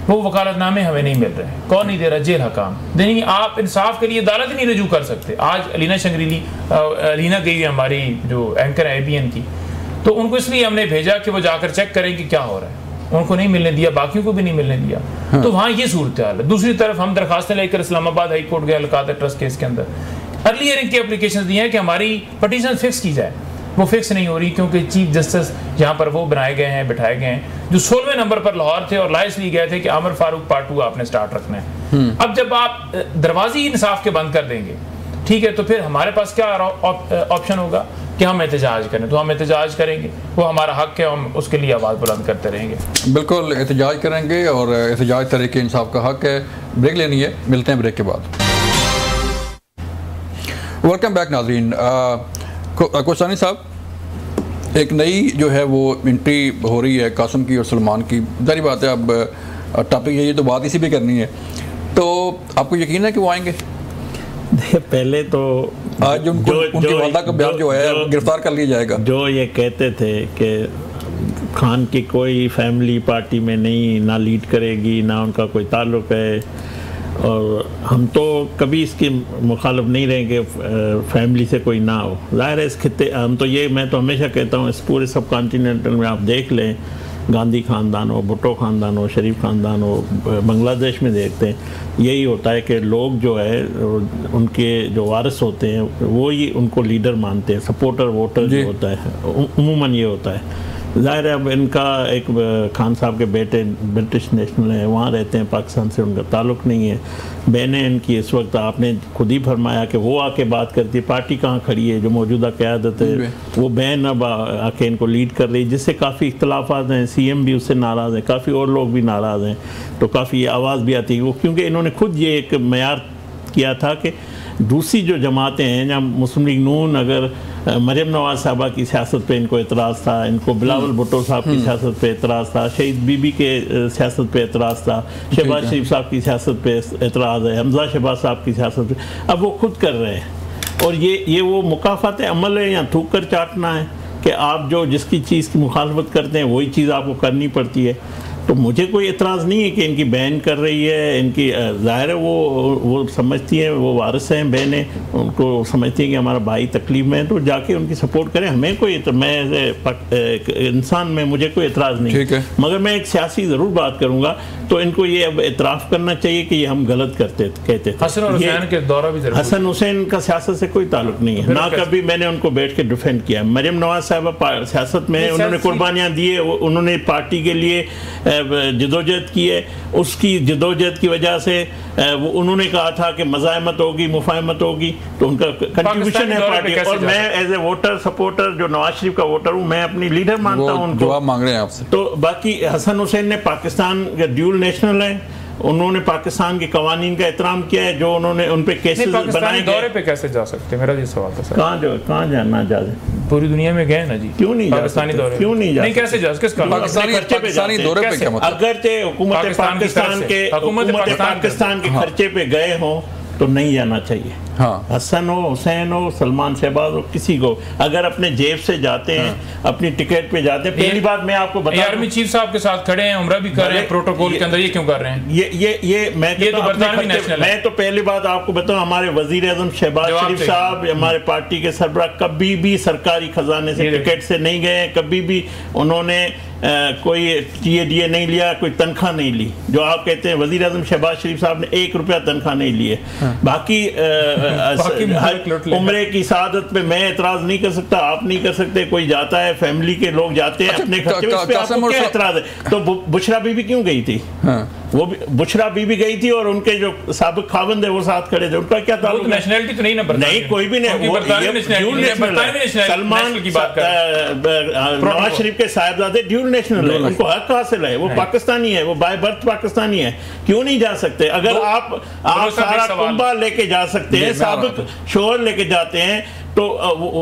वो वकालतनामे हमें नहीं मिल रहे। कौन नहीं दे रहा? जेल हकाम नहीं। आप इंसाफ के लिए अदालत ही नहीं रजू कर सकते। आज अलीना शंगरीली, अलीना गई है हमारी जो एंकर है ABN की, तो उनको इसलिए हमने भेजा कि वो जाकर चेक करें कि क्या हो रहा है। उनको नहीं मिलने दिया, बाकियों को भी नहीं मिलने दिया। हाँ। तो वहाँ ये सूरत हाल है। दूसरी तरफ हम दरखास्तें लेकर इस्लामाबाद हाई कोर्ट गए अलकादर ट्रस्ट केस के अंदर, अर्ली हियरिंग की एप्लीकेशन दी है कि हमारी पटिशन फिक्स की जाए, वो फिक्स नहीं हो रही क्योंकि चीफ जस्टिस यहाँ पर वो बनाए गए हैं, बिठाए गए हैं जो 16वें नंबर पर लाहौर थे और लाइस लिए गए थे कि आमिर फारूक पार्ट 2 आपने स्टार्ट रखना है। अब जब आप दरवाजे ही इंसाफ के बंद कर देंगे, ठीक है, तो फिर हमारे पास क्या ऑप्शन होगा कि हम एहतजाज करें? तो हम एहतजाज करेंगे, वो हमारा हक है, हम उसके लिए आवाज़ बुलंद करते रहेंगे। बिल्कुल एहतजाज करेंगे और एहतजाज तहरीक इंसाफ का हक है। ब्रेक लेनी है, मिलते हैं ब्रेक के बाद। वेलकम बैक नाज़रीन। कोसानी साहब, एक नई जो है वो एंट्री हो रही है कासिम की और सलमान की, जारी बात है अब टॉपिक है ये, तो बात इसी भी करनी है, तो आपको यकीन है कि वो आएंगे? पहले तो आज उनकी वादा का बयान जो है गिरफ्तार कर लिया जाएगा। जो ये कहते थे कि खान की कोई फैमिली पार्टी में नहीं, ना लीड करेगी, ना उनका कोई ताल्लुक है, और हम तो कभी इसकी मुखालिफ नहीं रहेंगे फैमिली से कोई ना हो। ज़ाहिर है इस खित्ते हम तो ये, मैं तो हमेशा कहता हूँ इस पूरे सब कॉन्टिनेंटल में आप देख लें, गांधी ख़ानदान हो, भुट्टो ख़ानदान हो, शरीफ ख़ानदान हो, बांग्लादेश में देखते हैं यही होता है कि लोग जो है उनके जो वारिस होते हैं वो ही उनको लीडर मानते हैं, सपोर्टर वोटर जो होता है उमूमन ये होता है। ज़ाहिर है अब इनका एक खान साहब के बेटे ब्रिटिश नेशनल हैं, वहाँ रहते हैं, पाकिस्तान से उनका ताल्लुक़ नहीं है। बहनें इनकी इस वक्त आपने खुद ही फरमाया कि वो आके बात करती है, पार्टी कहाँ खड़ी है, जो मौजूदा क़यादत है वो बहन अब आके इनको लीड कर रही है, जिससे काफ़ी इख्तलाफात हैं। CM भी उससे नाराज़ हैं, काफ़ी और लोग भी नाराज़ हैं, तो काफ़ी आवाज़ भी आती है वो, क्योंकि इन्होंने खुद ये एक मयार किया था कि दूसरी जो जमातें हैं, जहाँ मुस्लिम लीग नून, अगर मरियम नवाज साहबा की सियासत पे इनको एतराज़ था, इनको बिलावल भुट्टो साहब की सियासत पे एतराज़ था, शहीद बीबी के सियासत पे एतराज़ था, शहबाज शरीफ साहब की सियासत पे एतराज़ है, हमजा शहबाज साहब की सियासत पे, अब वो खुद कर रहे हैं। और ये वो मुकाफ़ात अमल है या थूक कर चाटना है कि आप जो जिसकी चीज़ की मुखालफत करते हैं वही चीज़ आपको करनी पड़ती है। तो मुझे कोई एतराज़ नहीं है कि इनकी बहन कर रही है, इनकी ज़ाहिर है वो समझती हैं, वो वारिस हैं, बहनें उनको समझती हैं कि हमारा भाई तकलीफ में है, तो जाके उनकी सपोर्ट करें। हमें कोई मैं इंसान में मुझे कोई एतराज़ नहीं है, मगर मैं एक सियासी ज़रूर बात करूँगा, तो इनको ये अब एतराफ़ करना चाहिए कि ये हम गलत कहते थे। हसन हुसैन का सियासत से कोई ताल्लुक़ नहीं है, ना कभी मैंने उनको बैठ के डिफेंड किया। मरियम नवाज साहबा सियासत में है, उन्होंने कुर्बानियाँ दी है, उन्होंने पार्टी के लिए जदोजहद की है, उसकी जदोजहद की वजह से वो उन्होंने कहा था कि मज़ाहमत होगी, मुफाहमत होगी, तो उनका कंट्रीब्यूशन है पार्टी। और मैं एज ए वोटर सपोर्टर जो नवाज शरीफ का वोटर हूँ, मैं अपनी लीडर मानता हूँ उनको। जवाब मांग रहे हैं आपसे। तो बाकी हसन हुसैन ने पाकिस्तान के ड्यूल नेशनल है, उन्होंने पाकिस्तान के कवानीन का एहतराम किया है, जो उन्होंने उन पे केसेस बनाए। दौरे पे कैसे जा सकते? मेरा ये सवाल था सर। कहाँ जाना चाहते? पूरी दुनिया में गए ना जी, क्यों नहीं पाकिस्तानी दौरे? क्यों नहीं नहीं कैसे जा? किस पाकिस्तानी दौरे पे क्या मतलब? अगरचे हुकूमत पाकिस्तान के खर्चे पे गए हों तो नहीं जाना चाहिए। हाँ। हसन हो, हुसैन हो, सलमान शहबाज हो, किसी को अगर अपने जेब से जाते हैं, अपनी टिकट पे जाते हैं, पहली बात मैं आपको बता दूं, आर्मी चीफ साहब के साथ खड़े हैं, उम्रा भी कर रहे हैं प्रोटोकॉल के अंदर, ये क्यों कर रहे हैं? मैं तो पहली बात आपको बताऊं, हमारे वजीर आजम शहबाज शरीफ साहब, हमारे पार्टी के सरबराह कभी भी सरकारी खजाने से टिकट से नहीं गए, कभी भी उन्होंने कोई टीए नहीं लिया, कोई तनख्वाह नहीं ली। जो आप कहते हैं वजीर आजम शहबाज शरीफ साहब ने 1 रुपया तनख्वाह नहीं लिए। बाकी उम्रे की सादत पे मैं एतराज नहीं कर सकता, आप नहीं कर सकते, कोई जाता है, फैमिली के लोग जाते हैं अपने खर्चे, उस पे आपको क्या एतराज है? तो बुशरा बीबी क्यों गई थी? वो बुशरा बीबी गई थी और उनके जो साबिक खावंद है वो साथ खड़े थे, उनका क्या ताल्लुक? नेशनलिटी तो नहीं ना, नहीं कोई भी नहीं, सलमान की बात कर, नवाज शरीफ के साहिबजादे ड्यूल नेशनल है, उनको हक हासिल है, वो पाकिस्तानी है, वो बाय बर्थ पाकिस्तानी है, क्यों नहीं जा सकते? अगर आप सारा कुंबा लेके जा सकते हैं, साबिक शोहर लेके जाते हैं, तो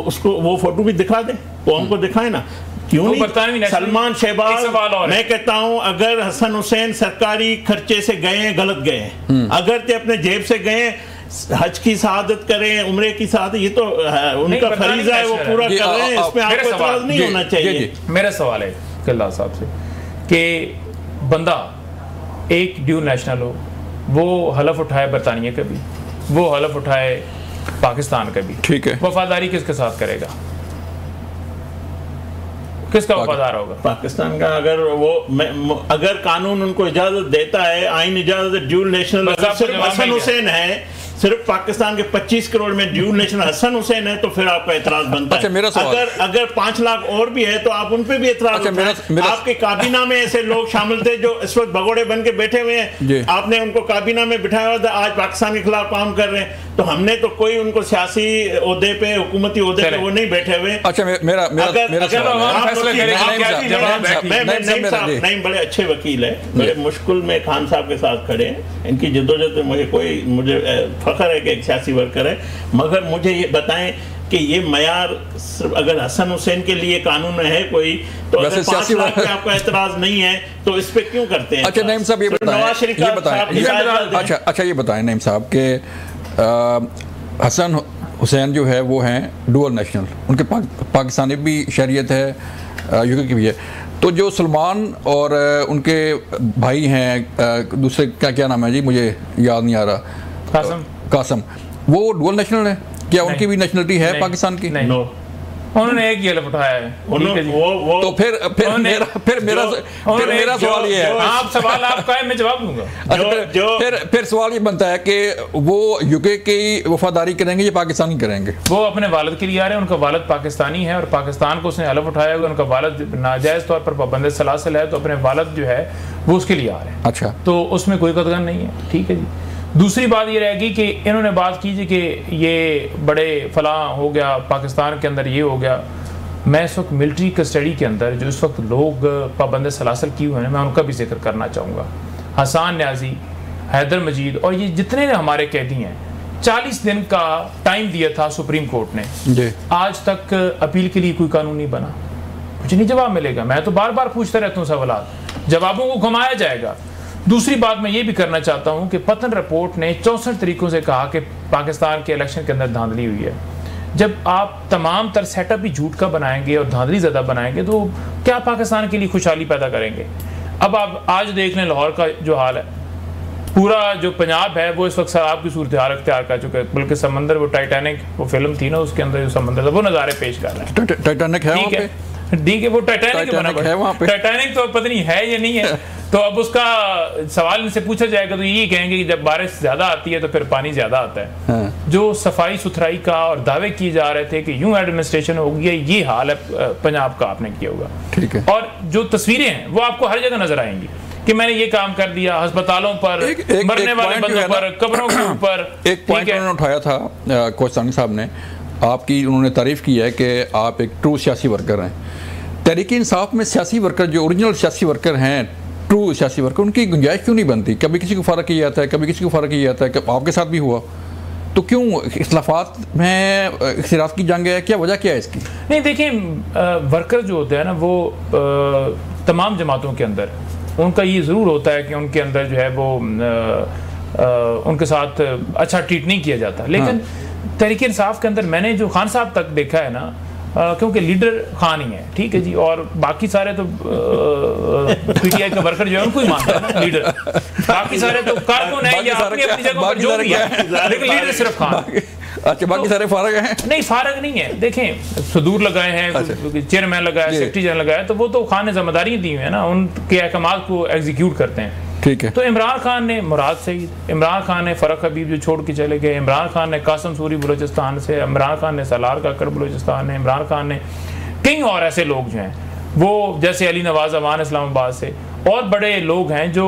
उसको वो फोटो भी दिखा दें, वो हमको दिखाए ना, क्यों नहीं? सलमान शहबाज, मैं कहता हूं अगर हसन हुसैन सरकारी खर्चे से गए, गलत गए, अगर ते अपने जेब से गए, हज की शहादत करें, उम्रे की शहादत, ये तो उनका फरीजा है, वो पूरा कर रहे हैं, इसमें आपको एतराज नहीं होना चाहिए। मेरा सवाल है किल्ला साहब से कि बंदा एक ड्यूल नेशनल हो, वो हलफ उठाए बरतानिया का भी, वो हलफ उठाए पाकिस्तान का भी, ठीक है, वफादारी किसके साथ करेगा? किसका वफादार होगा? पाकिस्तान का। अगर कानून उनको इजाजत देता है, आइन इजाजत, ड्यूल नेशनल हसन हुसैन है, सिर्फ पाकिस्तान के 25 करोड़ में ड्यूल नेशनल हसन हुसैन है, तो फिर आपका एतराज बनता है। अगर 5 लाख और भी है तो आप उन पे भी एतराज आपके काबीना में ऐसे लोग शामिल थे जो इस वक्त भगोड़े बन के बैठे हुए हैं, आपने उनको काबीना में बिठाया हुआ था, आज पाकिस्तान के खिलाफ काम कर रहे हैं, तो हमने तो कोई उनको सियासी ओहदे पे, हुकूमती ओहदे पे वो नहीं बैठे हुए। नहीं, बड़े अच्छे वकील है, बड़े मुश्किल में खान साहब के साथ खड़े हैं, इनकी जद्दोजहद मुझे फख्र है कि एक सियासी वर्कर है, मगर मुझे ये बताएं कि ये मयार सिर्फ अगर हसन हुसैन के लिए कानून है कोई, तो अगर 5 लाख पे आपका एतराज नहीं है तो इस पे क्यों करते हैं? अच्छा नईम साहब ये बताएं नईम साहब के हसन हुसैन जो है वो हैं डुअल नेशनल, उनके पाकिस्तानी भी शरीयत है, यूके की भी है, तो जो सलमान और उनके भाई हैं दूसरे क्या नाम है जी, मुझे याद नहीं आ रहा, कासम, वो डुअल नेशनल है क्या? उनकी भी नेशनलिटी है पाकिस्तान की? नहीं, उन्होंने एक ही उठाया है। तो फिर मेरा सवाल ये है, आप सवाल आपका है, मैं जवाब दूंगा। फिर सवाल ये बनता है कि वो यूके की वफादारी करेंगे या पाकिस्तानी करेंगे? वो अपने वालिद के लिए आ रहे हैं, उनका वालिद पाकिस्तानी है और पाकिस्तान को उसने हलफ उठाया हुआ, उनका वालिद नाजायज तौर पर पाबंद सलासिल है, तो अपने वालिद जो है वो उसके लिए आ रहे हैं। अच्छा, तो उसमें कोई कदगन नहीं है, ठीक है जी। दूसरी बात ये रहेगी कि इन्होंने बात की जी कि ये बड़े फलां हो गया, पाकिस्तान के अंदर ये हो गया। मैं इस वक्त मिलिट्री कस्टडी के अंदर जो इस वक्त लोग पाबंद सलासल किए हुए हैं, मैं उनका भी जिक्र करना चाहूँगा। हसन न्याजी, हैदर मजीद और ये जितने हमारे कैदी हैं, 40 दिन का टाइम दिया था सुप्रीम कोर्ट ने, आज तक अपील के लिए कोई कानून नहीं बना, मुझे नहीं जवाब मिलेगा। मैं तो बार बार पूछता रहता हूँ सवाल, जवाबों को घुमाया जाएगा। दूसरी बात मैं ये भी करना चाहता हूं कि पतन रिपोर्ट ने 64 तरीकों से कहा कि पाकिस्तान के इलेक्शन के अंदर धांधली हुई है। जब आप तमाम तर सेटअप भी झूठ का बनाएंगे और धांधली ज़्यादा बनाएंगे तो क्या पाकिस्तान के लिए खुशहाली पैदा करेंगे? अब आप आज देख लें लाहौर का जो हाल है, पूरा जो पंजाब है वो इस वक्त शराब की सूरत हाल अख्तियार कर चुका है, बल्कि समंदर, वो टाइटैनिक वो फिल्म थी ना, उसके अंदर जो समंदर था वो नज़ारे पेश कर रहे हैं। टाइटैनिक है, ठीक है, वो टाइटैनिक है वहाँ पे, टाइटैनिक तो पता नहीं है या नहीं है। तो अब उसका सवाल इनसे पूछा जाएगा तो यही कहेंगे कि जब बारिश ज्यादा आती है तो फिर पानी ज्यादा आता है। हाँ। जो सफाई सुथराई का और दावे किए जा रहे थे कि यूं एडमिनिस्ट्रेशन हो गया, ये हाल है पंजाब का, आपने किया होगा, ठीक है। और जो तस्वीरें हैं वो आपको हर जगह नजर आएंगी कि मैंने ये काम कर दिया, अस्पतालों पर, मरने वाले बंदों पर, कब्रों के ऊपर। एक पॉइंट उन्होंने उठाया था कोस्तानी साहब ने, आपकी उन्होंने तारीफ की है कि आप एक ट्रू सियासी वर्कर हैं। तहरीक इंसाफ में सियासी वर्कर, जो ओरिजिनल सियासी वर्कर हैं, ट्रू सियासी वर्कर, उनकी गुंजाइश क्यों नहीं बनती? कभी किसी को फ़र्क किया जाता है, कभी किसी को फ़र्क किया जाता है, कि आपके साथ भी हुआ, तो क्यों इख्तिलाफात में इख्तिलाफ की जंग है? क्या वजह क्या है इसकी? नहीं देखिए, वर्कर जो होते हैं ना वो तमाम जमातों के अंदर उनका ये ज़रूर होता है कि उनके अंदर जो है वो उनके साथ अच्छा ट्रीट नहीं किया जाता। लेकिन तहरीक इंसाफ के अंदर मैंने जो खान साहब तक देखा है ना, क्योंकि लीडर खान ही है, ठीक है जी, और बाकी सारे तो पीटीआई के वर्कर जो है उनको ही मानते हैं ना लीडर, बाकी सारे तो कारकुन है या अपनी अपनी जगह पर जो भी है, लेकिन लीडर सिर्फ खान। अच्छा, बाकी सारे फारग हैं? नहीं, फारग नहीं है। देखें, सदूर लगाए हैं, चेयरमैन लगाया, सेक्रेटरी जनरल लगाया, तो वो तो खान ने जिम्मेदारी दी हुई है ना, उनके अहकाम को एग्जीक्यूट करते हैं। ठीक है। तो इमरान खान ने मुराद सईद, इमरान खान ने फरक हबीब जो छोड़ के चले गए, इमरान खान ने कासम सूरी बलूचिस्तान से, इमरान खान ने सलार काकर बलूचिस्तान ने, इमरान खान ने कई और ऐसे लोग जो हैं वो, जैसे अली नवाज अवान इस्लामाबाद से, और बड़े लोग हैं जो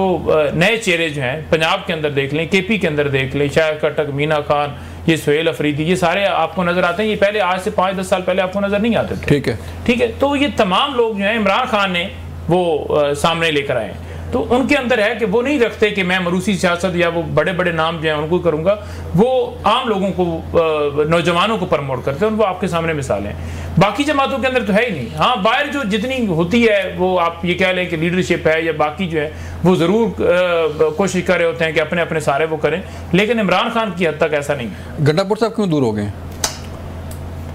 नए चेहरे जो हैं पंजाब के अंदर देख लें, केपी के अंदर देख लें, शायर कटक, मीना खान, ये सुहेल अफरीदी, ये सारे आपको नजर आते हैं। ये पहले आज से 5-10 साल पहले आपको नजर नहीं आते थे। ठीक है, ठीक है। तो ये तमाम लोग जो हैं इमरान खान ने वो सामने लेकर आए, तो उनके अंदर है कि वो नहीं रखते कि मैं मरूसी सियासत या वो बड़े बड़े नाम जो हैं उनको करूंगा, वो आम लोगों को, नौजवानों को प्रमोट करते हैं, वो आपके सामने मिसालें हैं। बाकी जमातों के अंदर तो है ही नहीं। हाँ, बाहर जो जितनी होती है वो आप ये कह लें कि लीडरशिप है या बाकी जो है वो ज़रूर कोशिश कर रहे होते हैं कि अपने अपने सारे वो करें, लेकिन इमरान खान की हद तक ऐसा नहीं है। गंडापुर साहब क्यों दूर हो गए?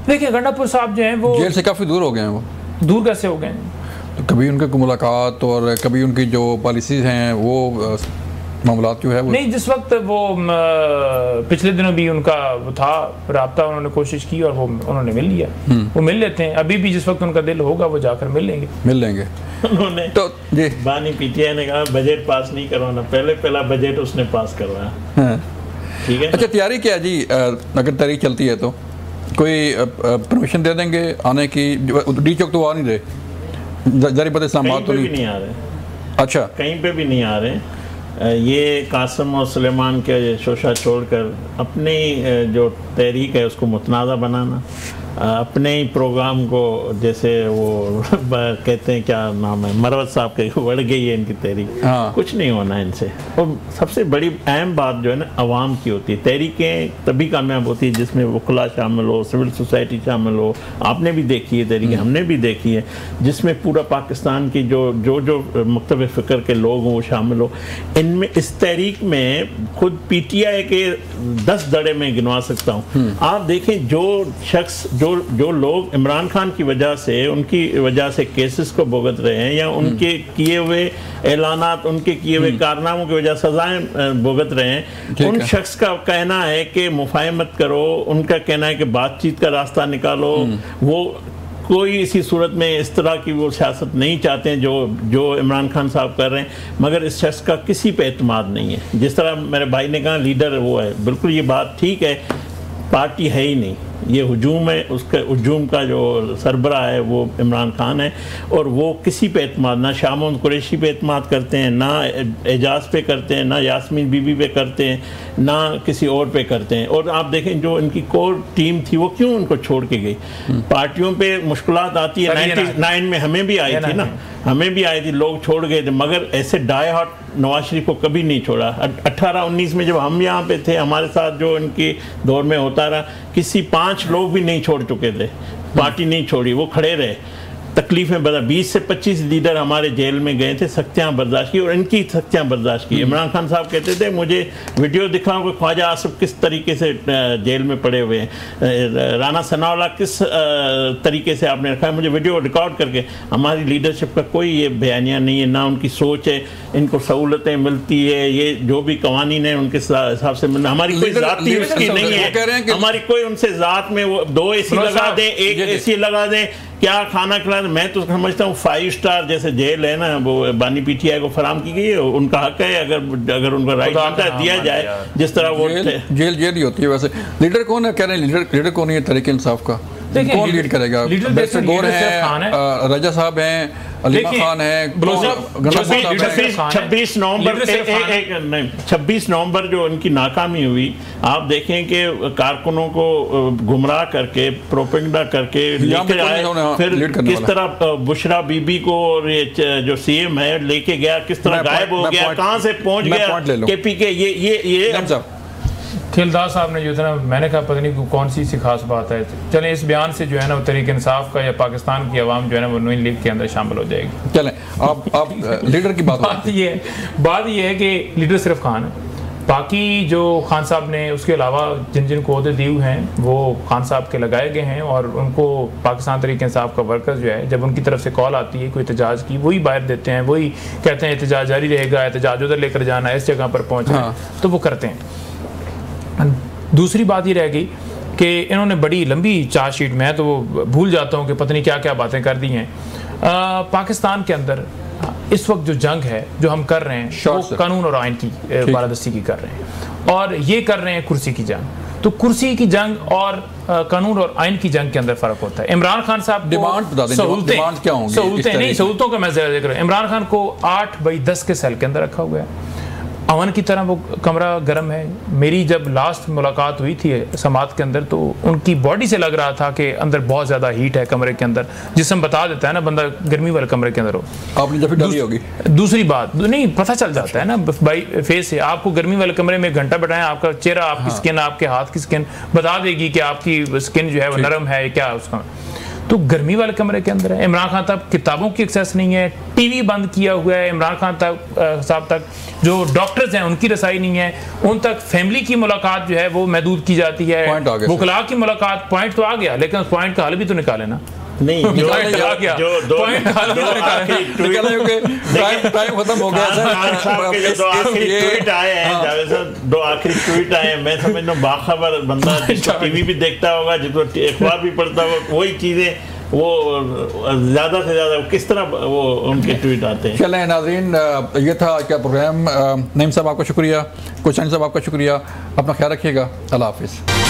देखिए, गंडापुर साहब जो हैं वो जेल से काफ़ी दूर हो गए हैं। वो दूर कैसे हो गए? तो कभी उनके मुलाकात और कभी उनकी जो पॉलिसीज हैं वो मामलात जो है वो नहीं, जिस वक्त वो पिछले दिनों भी उनका वो था राब्ता, उन्होंने कोशिश की और वो उन्होंने मिल लिया, वो मिल लेते हैं। अभी भी जिस वक्त उनका दिल होगा वो जाकर मिल लेंगे। उन्होंने तो जी बानी पीटीआई ने कहा बजट पास नहीं करवाना, पहला बजट उसने पास करवाया। ठीक है। अच्छा, तैयारी क्या जी? अगर तैयारी चलती है तो कोई परमिशन दे देंगे आने की? डी चौक तो आ नहीं रहे, जरीबत इस्लामाबाद तो नहीं आ रहे। अच्छा, कहीं पे भी नहीं आ रहे। ये कासम और सुलेमान के शोशा छोड़कर अपनी जो तहरीक है उसको मुतनाज़ा बनाना, अपने ही प्रोग्राम को, जैसे वो कहते हैं क्या नाम है, मरवत साहब के, बढ़ गई है इनकी तहरीक। कुछ नहीं होना है इनसे। और सबसे बड़ी अहम बात जो है ना, अवाम की होती है। तहरीकें तभी कामयाब होती है जिसमें वकला शामिल हो, सिविल सोसाइटी शामिल हो। आपने भी देखी है तहरीकें, हमने भी देखी है, जिसमें पूरा पाकिस्तान की जो मकतब फ़िक्र के लोग हों वो शामिल हो। इनमें इस तहरीक में खुद पीटीआई के 10 दड़े में गिनवा सकता हूँ। आप देखें, जो शख्स जो लोग इमरान खान की वजह से, उनकी वजह से केसेस को भुगत रहे हैं या उनके किए हुए ऐलानात, उनके किए हुए कारनामों की वजह सजाएं भुगत रहे हैं, उन शख्स का कहना है कि मुफाहमत करो, उनका कहना है कि बातचीत का रास्ता निकालो। वो कोई इसी सूरत में इस तरह की वो सियासत नहीं चाहते हैं जो इमरान खान साहब कर रहे हैं, मगर इस शख्स का किसी पे एतमाद नहीं है। जिस तरह मेरे भाई ने कहा लीडर वो है, बिल्कुल ये बात ठीक है, पार्टी है ही नहीं, ये हुजूम है। उसका हुजूम का जो सरबरा है वो इमरान खान है, और वो किसी पे एतमाद, ना शामोन कुरैशी पे एतमाद करते हैं, ना एजाज पे करते हैं, ना यास्मीन बीबी पे करते हैं, ना किसी और पे करते हैं। और आप देखें जो इनकी कोर टीम थी वो क्यों उनको छोड़ के गई। पार्टियों पे मुश्किलात आती है, 99 में हमें भी आई थी ना, हमें भी आई थी, लोग छोड़ गए थे, मगर ऐसे डाई हार्ट नवाज शरीफ को कभी नहीं छोड़ा। 18-19 में जब हम यहाँ पे थे, हमारे साथ जो इनके दौर में होता रहा, किसी 5 लोग भी नहीं छोड़ चुके थे, पार्टी नहीं छोड़ी, वो खड़े रहे। तकलीफें बता, 20 से 25 लीडर हमारे जेल में गए थे, सख्तियाँ बर्दाश्त की, और इनकी सख्तियाँ बर्दाश्त की। इमरान खान साहब कहते थे मुझे वीडियो दिखाओ कि ख्वाजा आसिफ किस तरीके से जेल में पड़े हुए हैं, राना सनाउल्लाह किस तरीके से आपने रखा है, मुझे वीडियो रिकॉर्ड करके। हमारी लीडरशिप का कोई ये बयानिया नहीं है, ना उनकी सोच है, इनको सहूलतें मिलती है, ये जो भी कवानीन है उनके हिसाब से मिलना, हमारी कोई ज़ाती उसकी नहीं है। हमारी कोई उनसे ज़ात में वो 2 AC लगा दें, 1 AC लगा दें, क्या खाना खिला। मैं तो समझता हूँ 5 स्टार जैसे जेल है ना, वो बानी पीटीआई को फराम की गई है, उनका हक है, अगर उनका राइट बनता है दिया जाए, जिस तरह वो जेल ही होती है। वैसे लीडर कौन है, कह रहे हैं लीडर कौन है तहरीक इंसाफ का? कौन लीड करेगा? गौर है, रजा साहब हैं, अलीमा खान है, 26 नवंबर जो उनकी नाकामी हुई, आप देखें कि कारकुनों को गुमराह करके, प्रोपेगेंडा करके लेकर आए, फिर किस तरह बुशरा बीबी को और जो CM है लेके गया, किस तरह गायब हो गया, कहां से पहुंच गया KP के। ये खिलदार साहब ने जो था ना, मैंने कहा पता नहीं कौन सी खास बात है, चलें इस बयान से जो है ना तहरीक इंसाफ का या पाकिस्तान की आवाम जो है ना वो नून लीग के अंदर शामिल हो जाएगी। चलें आप लीडर की बात ये है कि लीडर सिर्फ खान है, बाकी जो खान साहब ने उसके अलावा जिन जिन को अहदे दिए हुए हैं वो खान साहब के लगाए गए हैं, और उनको पाकिस्तान तहरीक इंसाफ का वर्कर्स जो है जब उनकी तरफ से कॉल आती है कोई एहतजाज की, वही बाहर देते हैं, वही कहते हैं एहतजाज जारी रहेगा, एहतजाज उधर लेकर जाना, इस जगह पर पहुँचना, तो वो करते हैं। दूसरी बात ये रह गई कि इन्होंने बड़ी लंबी चार्जशीट में, तो वो भूल जाता हूँ कि पता नहीं क्या क्या बातें कर दी हैं। पाकिस्तान के अंदर इस वक्त जो जंग है जो हम कर रहे हैं वो कानून और आइन की बालादस्ती की कर रहे हैं, और ये कर रहे हैं कुर्सी की जंग। तो कुर्सी की जंग और कानून और आइन की जंग के अंदर फर्क होता है। इमरान खान साहब सहूलतों का मैं जिक्र, इमरान खान को 8x10 के सेल के अंदर रखा हुआ है, अमन की तरह वो कमरा गर्म है। मेरी जब लास्ट मुलाकात हुई थी समात के अंदर तो उनकी बॉडी से लग रहा था कि अंदर बहुत ज़्यादा हीट है कमरे के अंदर, जिसम बता देता है ना बंदा गर्मी वाले कमरे के अंदर हो। आपने जब डाली होगी। दूसरी बात नहीं, पता चल जाता है ना बाई फेस से। आपको गर्मी वाले कमरे में घंटा बैठाएं, आपका चेहरा, आपकी स्किन, आपके हाथ की स्किन बता देगी कि आपकी स्किन जो है वो नरम है क्या उसका। तो गर्मी वाले कमरे के अंदर है। इमरान खान तक किताबों की एक्सेस नहीं है, टीवी बंद किया हुआ है। इमरान खान साहब तक जो डॉक्टर्स हैं उनकी रसाई नहीं है, उन तक फैमिली की मुलाकात जो है वो महदूद की जाती है। वकला की मुलाकात, पॉइंट तो आ गया लेकिन उस पॉइंट का हल भी तो निकाले ना। नहीं, जो टाइम खत्म हो गया दो आखिरी ट्वीट आए हैं, मैं समझता हूँ बाखबर बंदा जिसको टीवी भी देखता होगा, जिसको अखबार भी पढ़ता होगा, वही चीजें वो ज़्यादा से ज़्यादा किस तरह वो उनके ट्वीट आते हैं। चलें नाज़रीन, ये था क्या प्रोग्राम। नईम साहब आपका शुक्रिया, कोचैन साहब आपका शुक्रिया, अपना ख्याल रखिएगा, अल्लाह हाफिज़।